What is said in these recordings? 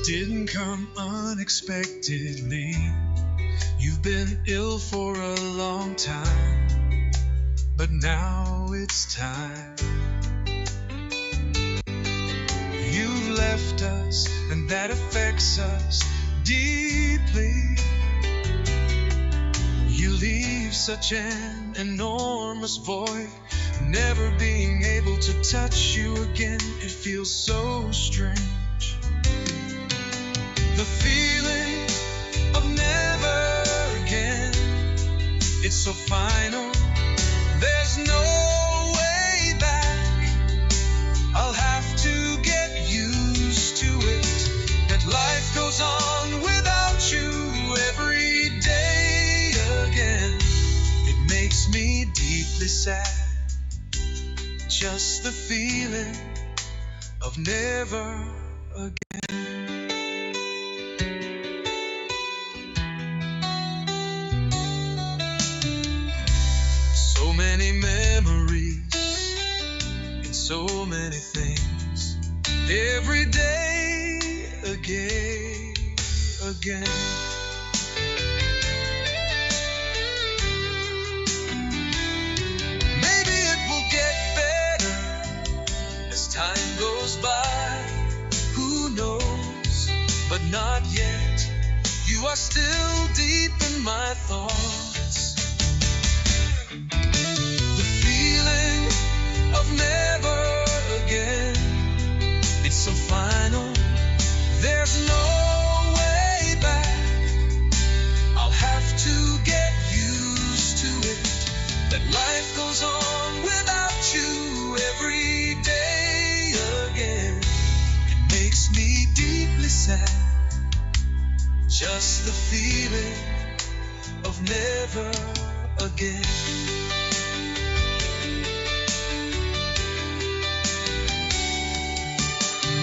didn't come unexpectedly. You've been ill for a long time, but now it's time. You've left us, and that affects us deeply. You leave such an enormous void, never being able to touch you again. It feels so strange. The feeling of never again, it's so final. There's no way back. I'll have to get used to it, that life goes on without you every day again. It makes me deeply sad, just the feeling of never again. So many memories and so many things, every day again. Maybe it will get better as time goes by, who knows, but not yet. You are still deep in my thoughts. The feeling of never again, it's so final. There's no way back. I'll have to get used to it, that life goes on without you every day again. It makes me deeply sad, just the feeling of never again.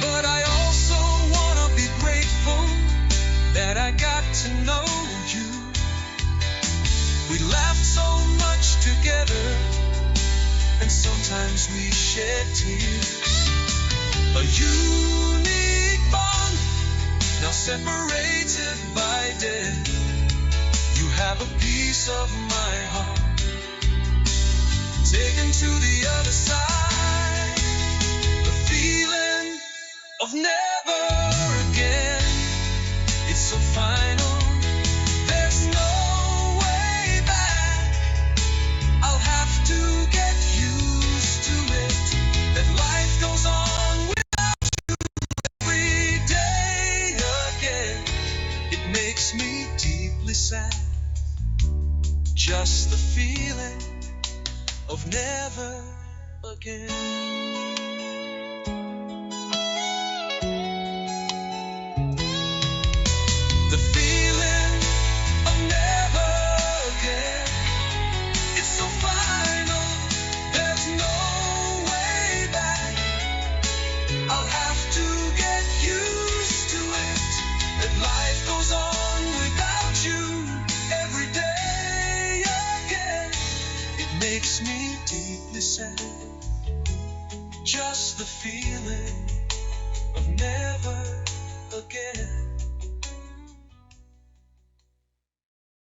But I also wanna be grateful that I got to know you. We laughed so much together, and sometimes we shed tears. A unique bond, now separated by death. You have a piece of my heart, taken to the other side. The feeling of never again, it's so final. There's no way back. I'll have to get used to it, that life goes on without you every day again. It makes me deeply sad, just the feeling of never again.